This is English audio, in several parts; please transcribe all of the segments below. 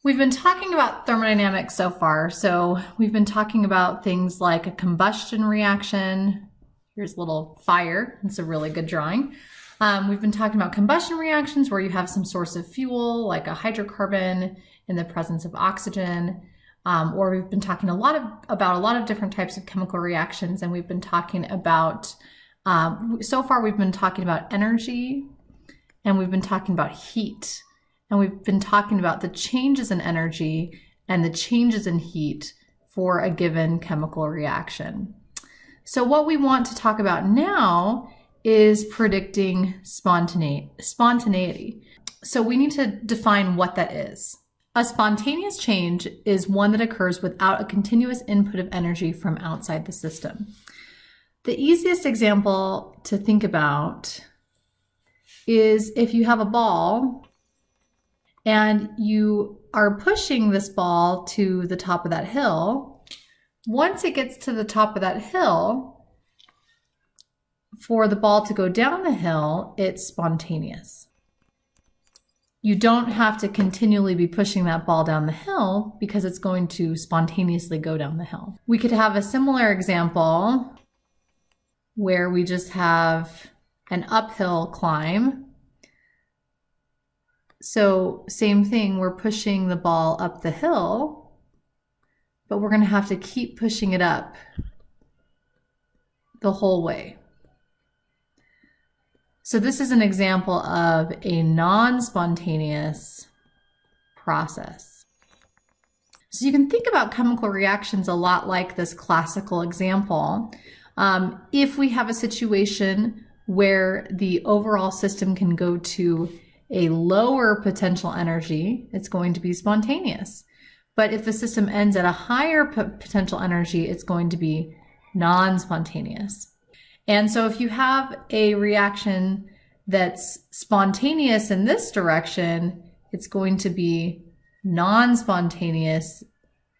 We've been talking about thermodynamics so far. So we've been talking about things like a combustion reaction. Here's a little fire. It's a really good drawing. We've been talking about combustion reactions where you have some source of fuel, like a hydrocarbon in the presence of oxygen. Or we've been talking about a lot of different types of chemical reactions. And we've been talking about, so far we've been talking about energy, and we've been talking about heat. And we've been talking about the changes in energy and the changes in heat for a given chemical reaction. So what we want to talk about now is predicting spontaneity. So we need to define what that is. A spontaneous change is one that occurs without a continuous input of energy from outside the system. The easiest example to think about is if you have a ball and you are pushing this ball to the top of that hill. Once it gets to the top of that hill, for the ball to go down the hill, it's spontaneous. You don't have to continually be pushing that ball down the hill because it's going to spontaneously go down the hill. We could have a similar example where we just have an uphill climb. So same thing, we're pushing the ball up the hill, but we're going to have to keep pushing it up the whole way. So this is an example of a non-spontaneous process. So you can think about chemical reactions a lot like this classical example. If we have a situation where the overall system can go to a lower potential energy, it's going to be spontaneous. But if the system ends at a higher potential energy, it's going to be non-spontaneous. And so if you have a reaction that's spontaneous in this direction, it's going to be non-spontaneous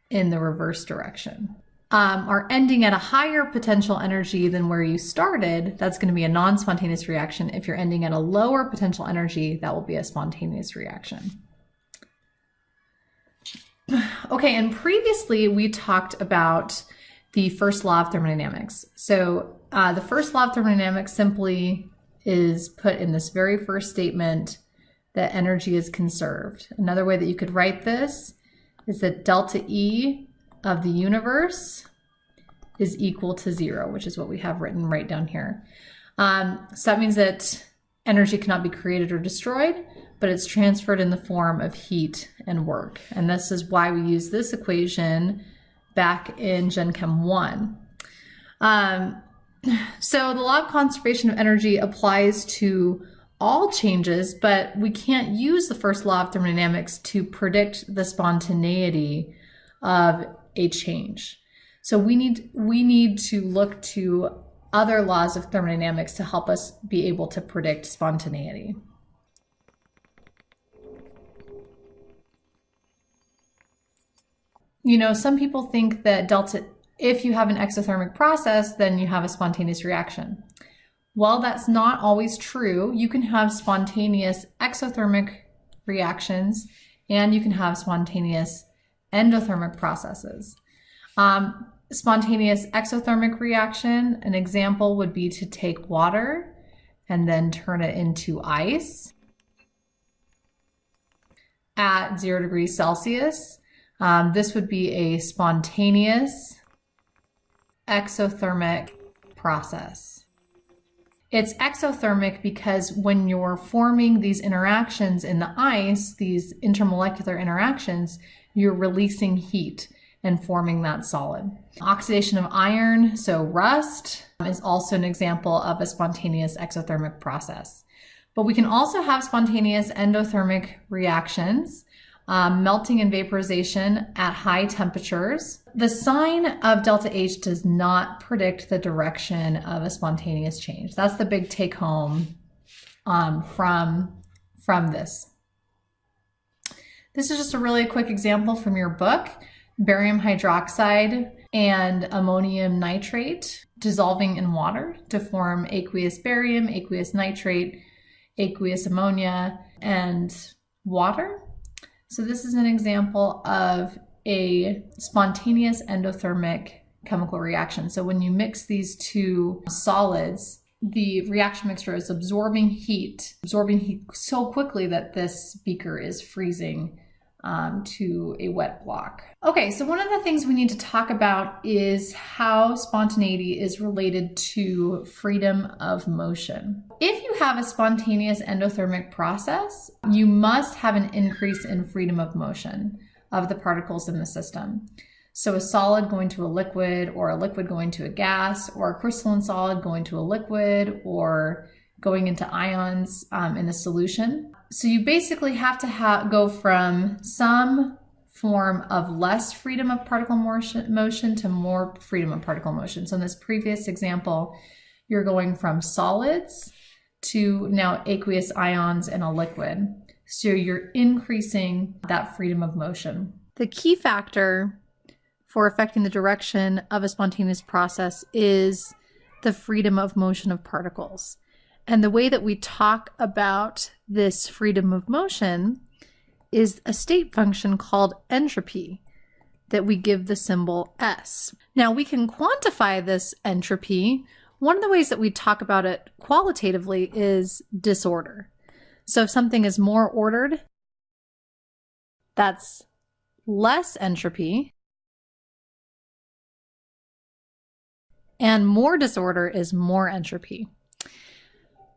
in the reverse direction. Or ending at a higher potential energy than where you started, that's going to be a non-spontaneous reaction. If you're ending at a lower potential energy, that will be a spontaneous reaction. Okay, and previously we talked about the first law of thermodynamics. So the first law of thermodynamics simply is put in this very first statement that energy is conserved. Another way that you could write this is that delta E of the universe is equal to 0, which is what we have written right down here. So that means that energy cannot be created or destroyed, but it's transferred in the form of heat and work. And this is why we use this equation back in Gen Chem 1. So the law of conservation of energy applies to all changes, but we can't use the first law of thermodynamics to predict the spontaneity of a change. So we need to look to other laws of thermodynamics to help us be able to predict spontaneity. You know, some people think that if you have an exothermic process, then you have a spontaneous reaction. Well, that's not always true. You can have spontaneous exothermic reactions, and you can have spontaneous endothermic processes. Spontaneous exothermic reaction, an example would be to take water and then turn it into ice at 0 degrees Celsius. This would be a spontaneous exothermic process. It's exothermic because when you're forming these interactions in the ice, these intermolecular interactions, you're releasing heat and forming that solid. Oxidation of iron, so rust, is also an example of a spontaneous exothermic process. But we can also have spontaneous endothermic reactions, melting and vaporization at high temperatures. The sign of delta H does not predict the direction of a spontaneous change. That's the big take home from this. This is just a really quick example from your book. Barium hydroxide and ammonium nitrate dissolving in water to form aqueous barium, aqueous nitrate, aqueous ammonia, and water. So this is an example of a spontaneous endothermic chemical reaction. So when you mix these two solids, the reaction mixture is absorbing heat so quickly that this beaker is freezing to a wet block. Okay, so one of the things we need to talk about is how spontaneity is related to freedom of motion. If you have a spontaneous endothermic process, you must have an increase in freedom of motion of the particles in the system. So a solid going to a liquid, or a liquid going to a gas, or a crystalline solid going to a liquid, or going into ions in a solution. So you basically have to go from some form of less freedom of particle motion to more freedom of particle motion. So in this previous example, you're going from solids to now aqueous ions in a liquid. So you're increasing that freedom of motion. The key factor for affecting the direction of a spontaneous process is the freedom of motion of particles. And the way that we talk about this freedom of motion is a state function called entropy that we give the symbol S. Now we can quantify this entropy. One of the ways that we talk about it qualitatively is disorder. So if something is more ordered, that's less entropy. And more disorder is more entropy.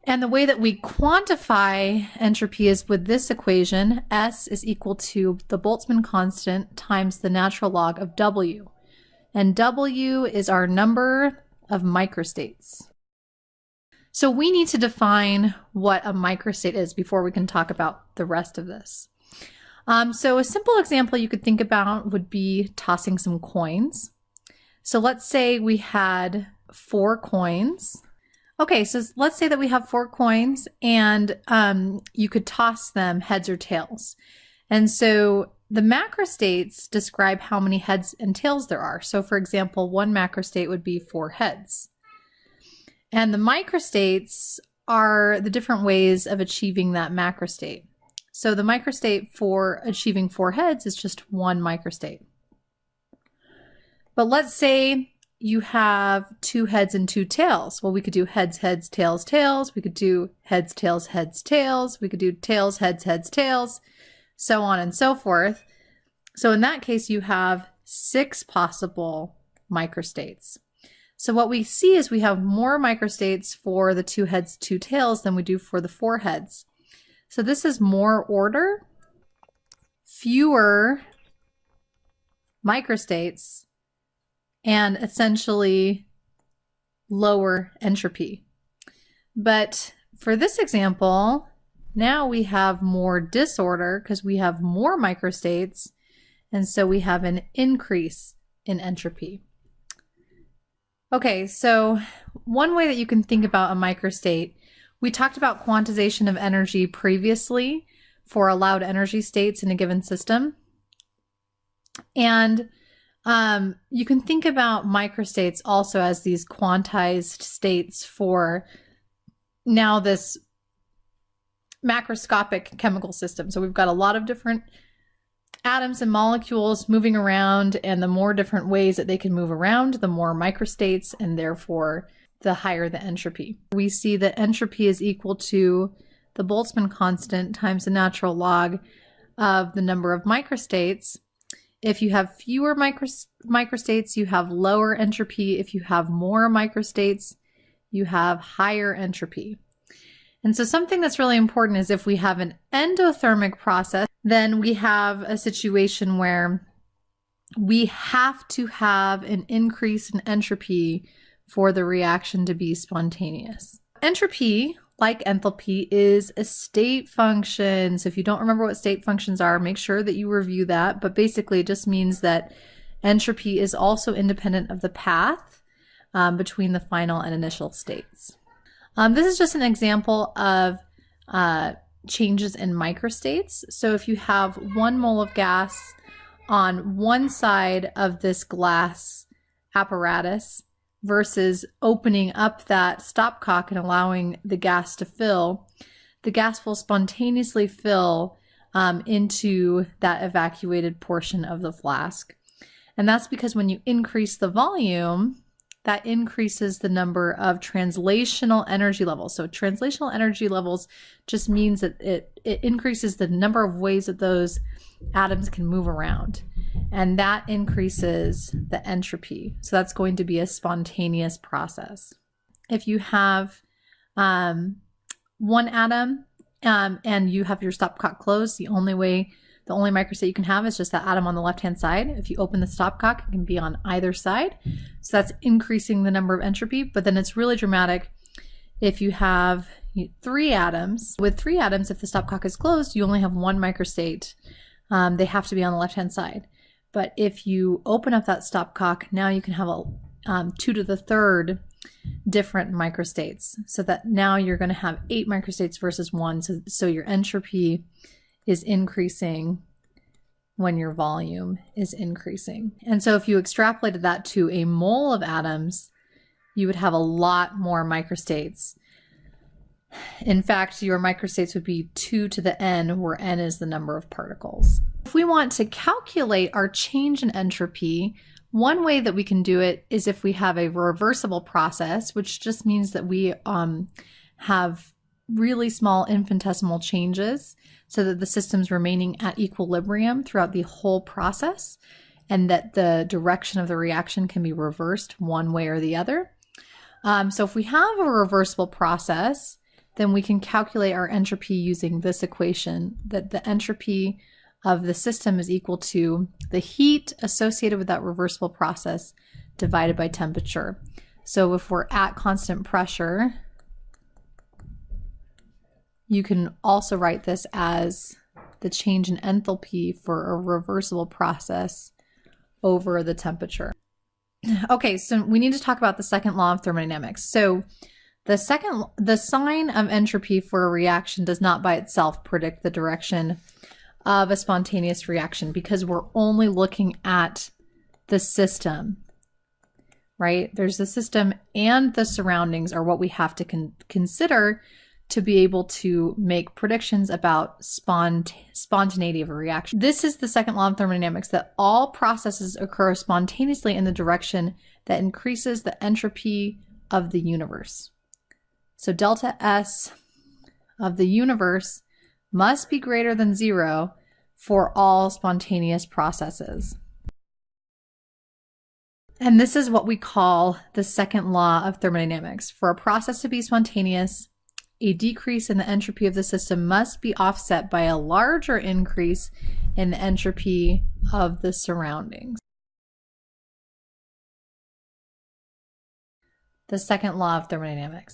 And the way that we quantify entropy is with this equation. S is equal to the Boltzmann constant times the natural log of W. And W is our number of microstates. So we need to define what a microstate is before we can talk about the rest of this. So a simple example you could think about would be tossing some coins. So let's say we had 4 coins. Okay, so let's say that we have 4 coins and you could toss them heads or tails. And so the macrostates describe how many heads and tails there are. So for example, one macrostate would be 4 heads. And the microstates are the different ways of achieving that macrostate. So the microstate for achieving 4 heads is just one microstate. But let's say you have 2 heads and 2 tails. Well, we could do heads, heads, tails, tails. We could do heads, tails, heads, tails. We could do tails, heads, heads, tails, so on and so forth. So in that case, you have 6 possible microstates. So what we see is we have more microstates for the 2 heads, 2 tails than we do for the 4 heads. So this is more order, fewer microstates, and essentially lower entropy. But for this example, now we have more disorder because we have more microstates, and so we have an increase in entropy. Okay, so one way that you can think about a microstate, we talked about quantization of energy previously for allowed energy states in a given system. And you can think about microstates also as these quantized states for now this macroscopic chemical system. So we've got a lot of different atoms and molecules moving around, and the more different ways that they can move around, the more microstates, and therefore the higher the entropy. We see that entropy is equal to the Boltzmann constant times the natural log of the number of microstates. If you have fewer microstates, you have lower entropy. If you have more microstates, you have higher entropy. And so something that's really important is if we have an endothermic process, then we have a situation where we have to have an increase in entropy for the reaction to be spontaneous. Entropy, like enthalpy, is a state function. So if you don't remember what state functions are, make sure that you review that. But basically it just means that entropy is also independent of the path between the final and initial states. This is just an example of changes in microstates. So if you have 1 mole of gas on one side of this glass apparatus versus opening up that stopcock and allowing the gas to fill, the gas will spontaneously fill into that evacuated portion of the flask. And that's because when you increase the volume, that increases the number of translational energy levels. So translational energy levels just means that it increases the number of ways that those atoms can move around. And that increases the entropy. So that's going to be a spontaneous process. If you have one atom and you have your stopcock closed, the only microstate you can have is just that atom on the left-hand side. If you open the stopcock, it can be on either side. So that's increasing the number of entropy, but then it's really dramatic if you have 3 atoms. With 3 atoms, if the stopcock is closed, you only have 1 microstate. They have to be on the left-hand side. But if you open up that stopcock, now you can have 2 to the 3rd different microstates. So that now you're going to have 8 microstates versus 1. So your entropy is increasing when your volume is increasing. And so if you extrapolated that to a mole of atoms, you would have a lot more microstates. In fact, your microstates would be 2 to the n, where n is the number of particles. If we want to calculate our change in entropy, one way that we can do it is if we have a reversible process, which just means that we have really small infinitesimal changes so that the system's remaining at equilibrium throughout the whole process, and that the direction of the reaction can be reversed one way or the other. So if we have a reversible process, then we can calculate our entropy using this equation, that the entropy of the system is equal to the heat associated with that reversible process divided by temperature. So if we're at constant pressure, you can also write this as the change in enthalpy for a reversible process over the temperature. Okay, so we need to talk about the second law of thermodynamics. So the sign of entropy for a reaction does not by itself predict the direction of a spontaneous reaction, because we're only looking at the system, right? There's the system, and the surroundings are what we have to consider to be able to make predictions about spontaneity of a reaction. This is the second law of thermodynamics, that all processes occur spontaneously in the direction that increases the entropy of the universe. So delta S of the universe must be greater than 0 for all spontaneous processes. And this is what we call the second law of thermodynamics. For a process to be spontaneous, a decrease in the entropy of the system must be offset by a larger increase in the entropy of the surroundings. The second law of thermodynamics.